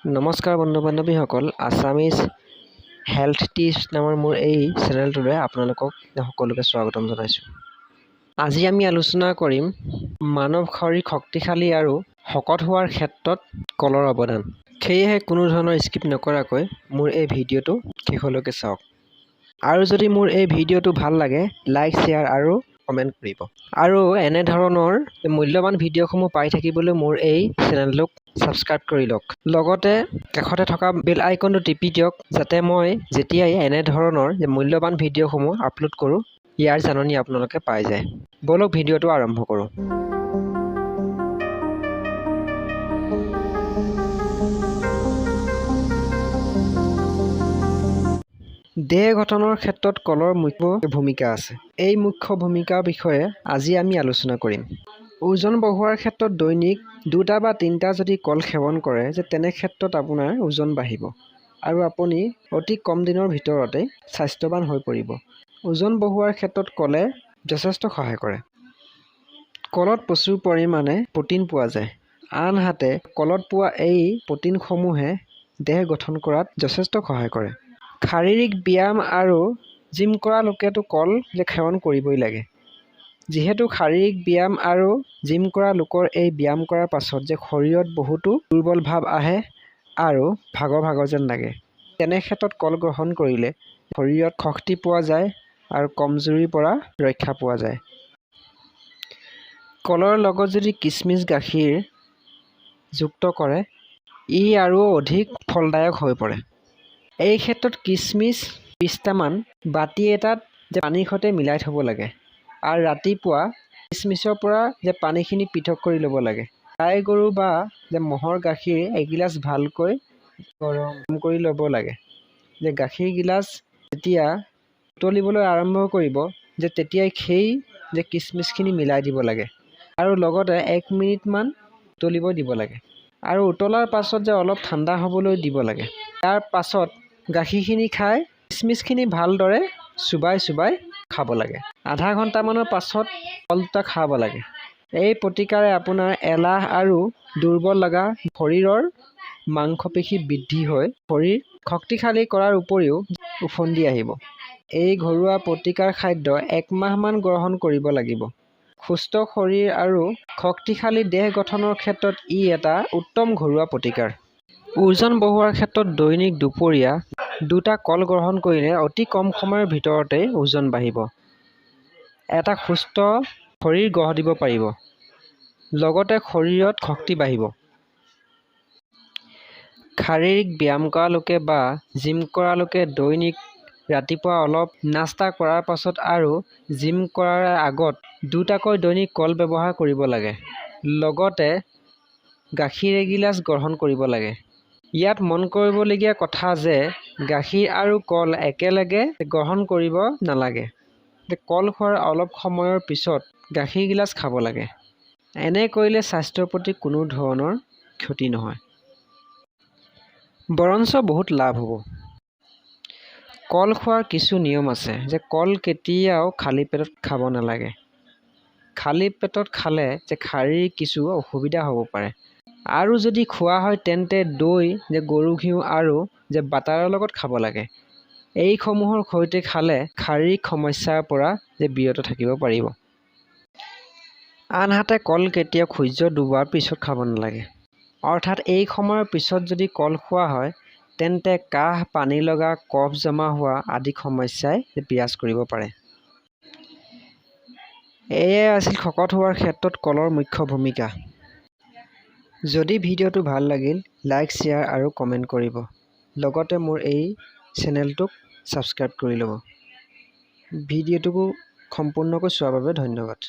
নমস্কাৰ বন্ধু বান্ধৱীসকল, Assamese health tips নামৰ মোৰ এই চেনেলটোলৈ আপোনালোকক সকলোকে স্বাগতম জনাইছোঁ। আজি আমি আলোচনা কৰিম মানৱ শৰীৰ শক্তিশালী আৰু শকত হোৱাৰ ক্ষেত্ৰত কলৰ অৱদান। সেয়েহে কোনো ধৰণৰ স্কিপ নকৰাকৈ মোৰ এই ভিডিঅ'টো শেষলৈকে চাওক। আৰু যদি মোৰ এই ভিডিঅ'টো ভাল লাগে, লাইক, শ্বেয়াৰ আৰু কমেণ্ট কৰিব। আৰু এনে ধৰণৰ মূল্যৱান ভিডিঅ'সমূহ পাই থাকিবলৈ মোৰ এই চেনেলটোক ছাবস্ক্ৰাইব কৰি লওক। লগতে কাষতে থকা বেল আইকনটো টিপি দিয়ক, যাতে মই যেতিয়াই এনে ধৰণৰ মূল্যৱান ভিডিঅ'সমূহ আপলোড কৰোঁ, ইয়াৰ জাননী আপোনালোকে পাই যায়। বলক ভিডিঅ'টো আৰম্ভ কৰোঁ। দেহ গঠনৰ ক্ষেত্ৰত কলৰ মুখ্য ভূমিকা আছে। এই মুখ্য ভূমিকাৰ বিষয়ে আজি আমি আলোচনা কৰিম। ওজন বঢ়োৱাৰ ক্ষেত্ৰত দৈনিক 2টা বা 3টা যদি কল সেৱন কৰে, তেনে ক্ষেত্ৰত আপোনাৰ ওজন বাঢ়িব আৰু আপুনি অতি কম দিনৰ ভিতৰতে স্বাস্থ্যৱান হৈ পৰিব। ওজন বঢ়োৱাৰ ক্ষেত্ৰত কলে যথেষ্ট সহায় কৰে। কলত প্ৰচুৰ পৰিমাণে প্ৰটিন পোৱা যায়। আনহাতে কলত পোৱা এই প্ৰটিনসমূহে দেহ গঠন কৰাত যথেষ্ট সহায় কৰে। শাৰীৰিক ব্যায়াম আৰু জিম কৰা লোকেতো কল সেৱন কৰিবই লাগে। যিহেতু শাৰীৰিক ব্যায়াম আৰু জিম কৰা লোকৰ এই ব্যায়াম কৰাৰ পাছত শৰীৰত বহুতো দুৰ্বল ভাৱ আহে আৰু ভাগৰ যেন লাগে, তেনে ক্ষেত্ৰত কল গ্ৰহণ কৰিলে শৰীৰত শক্তি পোৱা যায় আৰু কমজুৰিৰ পৰা ৰক্ষা পোৱা যায়। কলৰ লগত যদি কিচমিচ গাখীৰ যুক্ত কৰে, ই আৰু অধিক ফলদায়ক হৈ পৰে। এই ক্ষেত্ৰত কিচমিচ 20টামান বাতি এটাত পানীৰ সৈতে মিলাই থ'ব লাগে আৰু ৰাতিপুৱা কিচমিচৰ পৰা পানীখিনি পৃথক কৰি ল'ব লাগে। গাই গৰু বা ম'হৰ গাখীৰ এগিলাচ ভালকৈ গৰম কৰি ল'ব লাগে। গাখীৰ গিলাচ যেতিয়া উতলিবলৈ আৰম্ভ কৰিব, তেতিয়াই সেই কিচমিচখিনি মিলাই দিব লাগে আৰু লগতে 1 মিনিটমান উতলিব দিব লাগে আৰু উতলাৰ পাছত অলপ ঠাণ্ডা হ'বলৈ দিব লাগে। তাৰ পাছত গাখীৰখিনি খাই কিচমিচখিনি ভালদৰে চুবাই খাব লাগে। আধা ঘণ্টামানৰ পাছত কল দুটা খাব লাগে। এই প্ৰতিকাৰে আপোনাৰ এলাহ আৰু দুৰ্বল লগা শৰীৰৰ মাংসপেশী বৃদ্ধি হৈ শৰীৰ শক্তিশালী কৰাৰ উপৰিও উফন্দি আহিব। এই ঘৰুৱা প্ৰতিকাৰ খাদ্য 1 মাহমান গ্ৰহণ কৰিব লাগিব। সুস্থ শৰীৰ আৰু শক্তিশালী দেহ গঠনৰ ক্ষেত্ৰত ই এটা উত্তম ঘৰুৱা প্ৰতিকাৰ। ওজন বঢ়োৱাৰ ক্ষেত্ৰত দৈনিক দুপৰীয়া 2টা কল গ্ৰহণ কৰিলে অতি কম সময়ৰ ভিতৰতে ওজন বাঢ়িব। এটা সুস্থ শৰীৰ গঢ় দিব পাৰিব। লগতে শৰীৰত শক্তি বাঢ়িব। শাৰীৰিক ব্যায়াম কৰা লোকে বা জিম কৰা লোকে দৈনিক ৰাতিপুৱা অলপ নাস্তা কৰাৰ পাছত আৰু জিম কৰাৰ আগত 2টাকৈ দৈনিক কল ব্যৱহাৰ কৰিব লাগে। লগতে গাখীৰ এগিলাচ গ্ৰহণ কৰিব লাগে। ইয়াত মন কৰিবলগীয়া কথা যে গাখীৰ আৰু কল একেলগে গ্ৰহণ কৰিব নালাগে। কল খোৱাৰ অলপ সময়ৰ পিছত গাখীৰ গিলাচ খাব লাগে। এনে কৰিলে স্বাস্থ্যৰ প্ৰতি কোনো ধৰণৰ ক্ষতি নহয়, বৰঞ্চ বহুত লাভ হ'ব। কল খোৱাৰ কিছু নিয়ম আছে। কল কেতিয়াও খালী পেটত খাব নালাগে। খালী পেটত খালে শাৰীৰিক কিছু অসুবিধা হ'ব পাৰে। আৰু যদি খোৱা হয় তেন্তে দৈ, গৰু ঘিউ আৰু বাটাৰৰ লগত খাব লাগে। এইসমূহৰ সৈতে খালে শাৰীৰিক সমস্যাৰ পৰা বিৰত থাকিব পাৰিব। আনহাতে কল কেতিয়াও সূৰ্য ডুবোৱাৰ পিছত খাব নালাগে। অৰ্থাৎ এই সময়ৰ পিছত যদি কল খোৱা হয়, তেন্তে কাহ, পানী লগা, কফ জমা হোৱা আদি সমস্যাই বিৰাজ কৰিব পাৰে। এয়াই আছিল শকত হোৱাৰ ক্ষেত্ৰত কলৰ মুখ্য ভূমিকা। যদি ভিডিঅ'টো ভাল লাগিল, লাইক, শ্বেয়াৰ আৰু কমেণ্ট কৰিব। লগতে মোৰ এই চেনেলটোক ছাবস্ক্ৰাইব কৰি ল'ব। ভিডিঅ'টো সম্পূৰ্ণকৈ চোৱাৰ বাবে ধন্যবাদ।